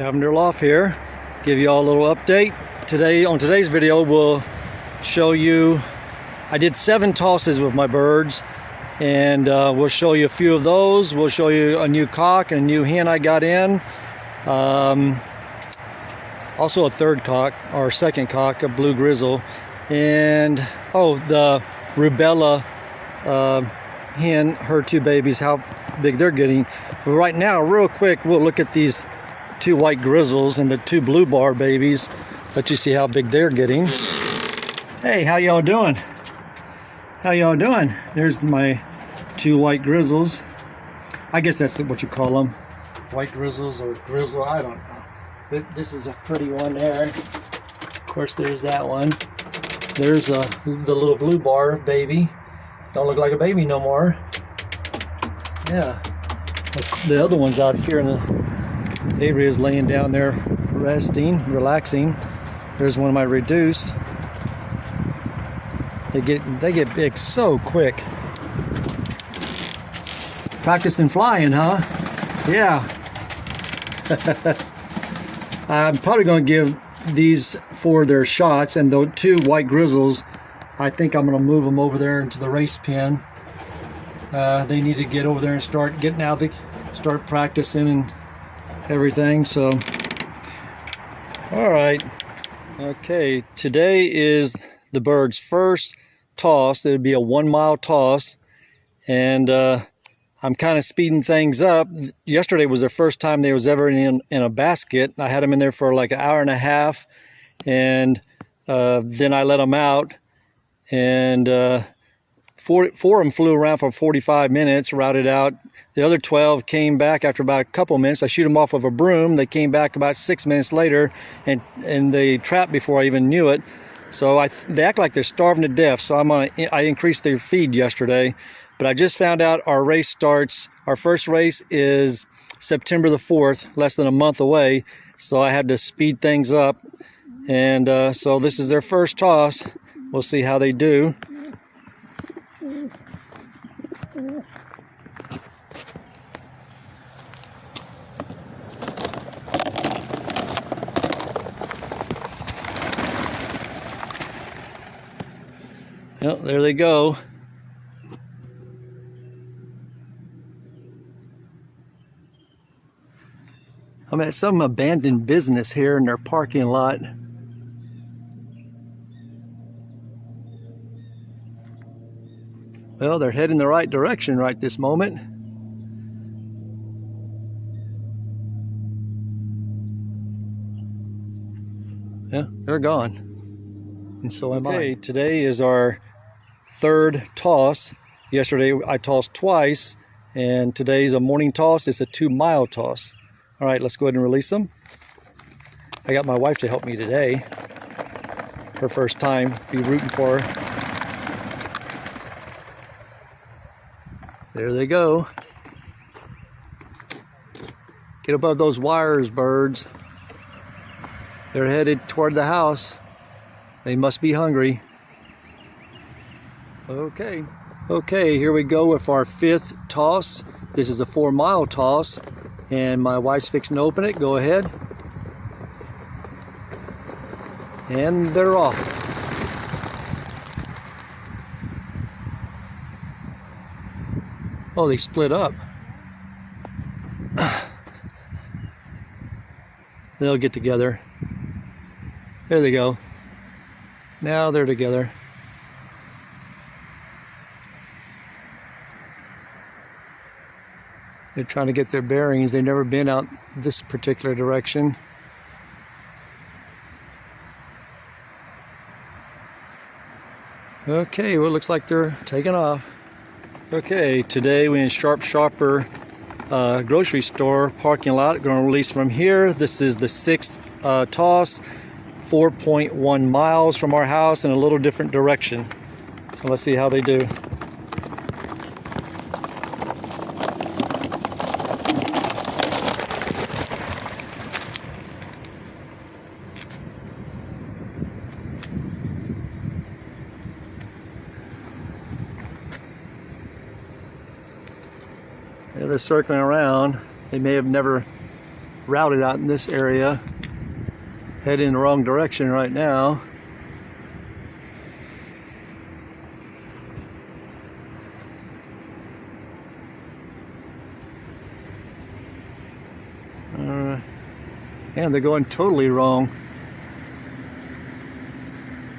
Cavender Loft here. Give you all a little update. On today's video, we'll show you, I did 7 tosses with my birds, and we'll show you a few of those. We'll show you a new cock and a new hen I got in. Also a third cock, or second cock, a blue grizzle. And, the rubella hen, her 2 babies, how big they're getting. But right now, real quick, we'll look at these 2 white grizzles and the 2 blue bar babies. Let you see how big they're getting. Hey, how y'all doing? How y'all doing? There's my 2 white grizzles. I guess that's what you call them. White grizzles or grizzle, I don't know. This is a pretty one there. Of course, there's that one. There's the little blue bar baby. Don't look like a baby no more. Yeah. The other one's out here in the Avery is laying down there resting, relaxing. There's one of my reduced. They get big so quick. Practicing flying, huh? Yeah. I'm probably going to give these 4 their shots, and the 2 white grizzles, I think I'm going to move them over there into the race pen. They need to get over there and start getting out, start practicing and everything. So, all right. Okay, today is the birds' first toss. It'll be a 1-mile toss, and I'm kind of speeding things up. Yesterday was their first time they was ever in a basket. I had them in there for like an hour and a half, and then I let them out, and 4 of them flew around for 45 minutes, routed out. The other 12 came back after about a couple minutes. I shoot them off with a broom. They came back about 6 minutes later, and they trapped before I even knew it. So they act like they're starving to death. So I increased their feed yesterday. But I just found out our race starts. Our first race is September the 4th, less than a month away. So I had to speed things up. And so this is their first toss. We'll see how they do. Yep, there they go. I'm at some abandoned business here in their parking lot. Well, they're heading the right direction right this moment. Yeah, they're gone. And so am I. Okay, today is our 3rd toss. Yesterday I tossed twice, and today's a morning toss. It's a 2-mile toss. All right, let's go ahead and release them. I got my wife to help me today. Her first time, be rooting for her. There they go. Get above those wires, birds. They're headed toward the house. They must be hungry. Okay, here we go with our 5th toss. This is a 4-mile toss, and my wife's fixing to open it. Go ahead. And they're off. Oh, they split up. They'll get together. There they go. Now they're together. They're trying to get their bearings. They've never been out this particular direction. Okay, well, it looks like they're taking off. Okay, today we're in Sharp Shopper grocery store parking lot. Going to release from here. This is the 6th toss, 4.1 miles from our house in a little different direction. So let's see how they do. They're circling around. They may have never routed out in this area. Heading in the wrong direction right now. And they're going totally wrong.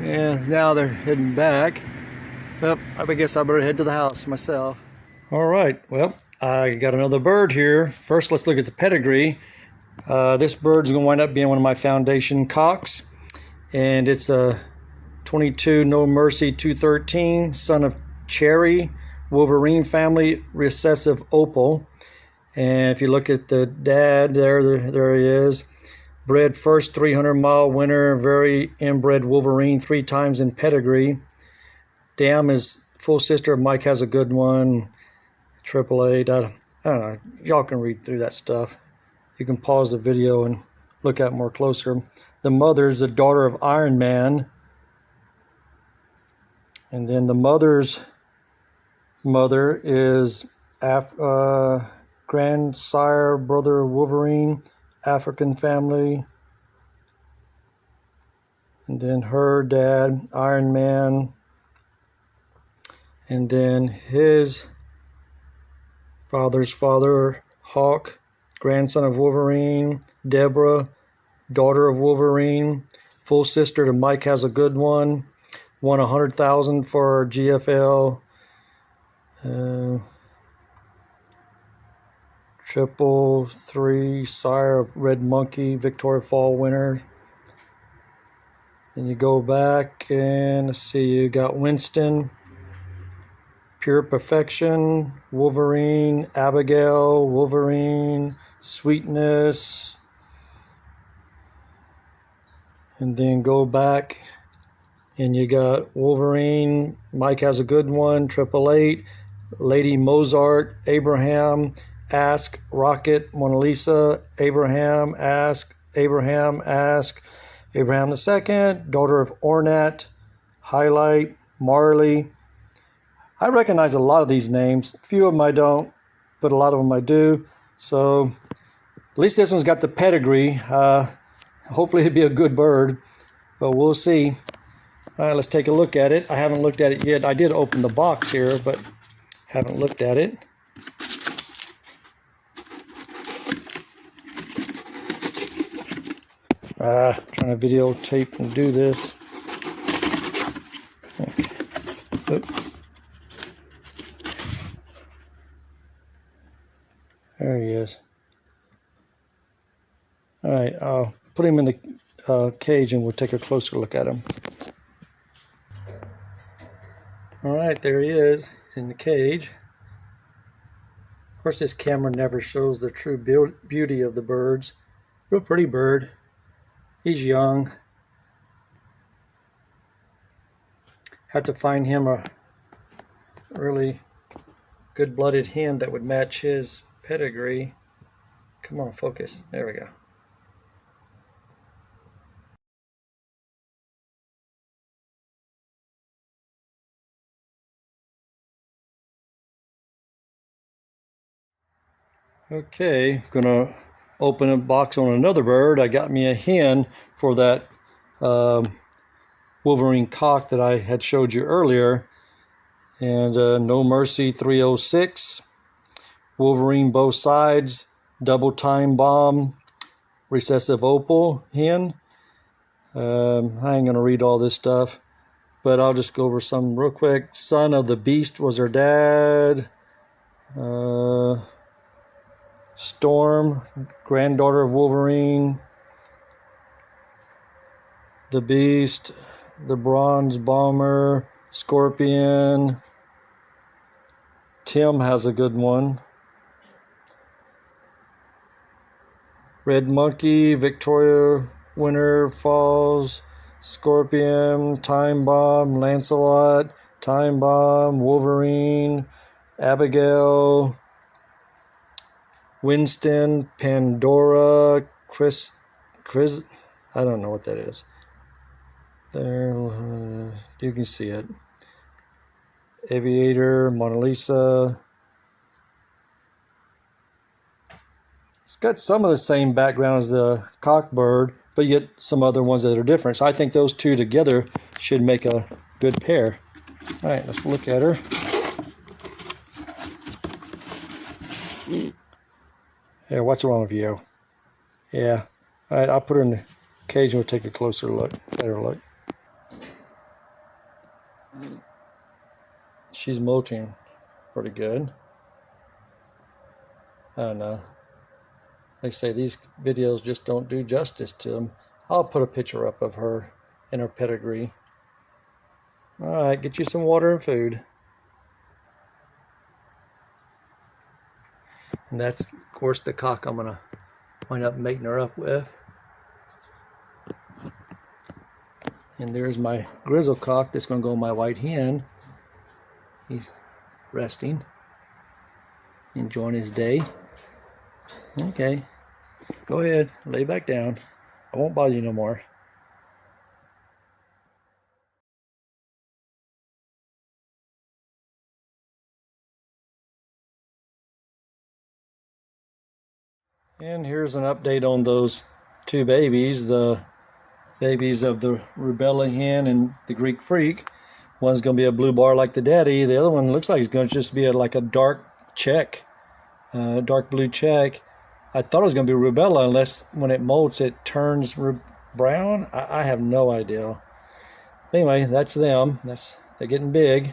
And now they're heading back. Well, I guess I better head to the house myself. All right, well, I got another bird here. First, let's look at the pedigree. This bird's going to wind up being one of my foundation cocks. And it's a 22 No Mercy 213, son of Cherry, Wolverine family, recessive opal. And if you look at the dad, there he is. Bred first 300-mile winner, very inbred Wolverine, 3 times in pedigree. Dam is full sister of Mike Has a Good One, AAA. I don't know. Y'all can read through that stuff. You can pause the video and look at it more closer. The mother's the daughter of Iron Man. And then the mother's mother is grandsire, brother Wolverine, African family. And then her dad, Iron Man. And then his father's father, Hawk, grandson of Wolverine. Deborah, daughter of Wolverine, full sister to Mike Has a Good One. Won $100,000 for GFL. Triple three, sire of Red Monkey, Victoria Fall winner. Then you go back and let's see, you got Winston, Pure Perfection, Wolverine, Abigail, Wolverine, Sweetness. And then go back and you got Wolverine, Mike Has a Good One, 888, Lady Mozart, Abraham, Ask, Rocket, Mona Lisa, Abraham, Ask, Abraham, Ask, Abraham II, daughter of Ornat, Highlight, Marley. I recognize a lot of these names. A few of them I don't, but a lot of them I do. So at least this one's got the pedigree. Hopefully it'll be a good bird, but we'll see. All right, let's take a look at it. I haven't looked at it yet. I did open the box here, but haven't looked at it. Trying to videotape and do this. Okay. Oop. There he is. All right, I'll put him in the cage and we'll take a closer look at him. All right, there he is. He's in the cage. Of course, this camera never shows the true beauty of the birds. Real pretty bird. He's young. Had to find him a really good-blooded hen that would match his pedigree. Come on, focus. There we go. Okay, gonna open a box on another bird. I got me a hen for that Wolverine cock that I had showed you earlier. And No Mercy 306, Wolverine both sides, double time bomb, recessive opal hen. I ain't gonna read all this stuff, but I'll just go over some real quick. Son of the Beast was her dad. Storm, granddaughter of Wolverine. The Beast, the Bronze Bomber, Scorpion. Tim Has a Good One. Red Monkey, Victoria Winter Falls, Scorpion, Time Bomb, Lancelot, Time Bomb, Wolverine, Abigail, Winston, Pandora, Chris, I don't know what that is. There, you can see it. Aviator, Mona Lisa, It's got some of the same background as the cockbird, but yet some other ones that are different. So I think those two together should make a good pair. All right, let's look at her. Here, what's wrong with you? Yeah. All right, I'll put her in the cage and we'll take a closer look, better look. She's molting pretty good. I don't know. They say these videos just don't do justice to them. I'll put a picture up of her and her pedigree. All right, get you some water and food. And that's, of course, the cock I'm gonna wind up mating her up with. And there's my grizzle cock that's gonna go with my white hen. He's resting, enjoying his day. Okay, go ahead, lay back down. I won't bother you no more. And here's an update on those two babies, the babies of the rubella hen and the Greek freak. One's going to be a blue bar like the daddy. The other one looks like it's going to just be like a dark check, dark blue check. I thought it was going to be rubella, unless when it molts it turns brown. I have no idea. Anyway, that's them. They're getting big.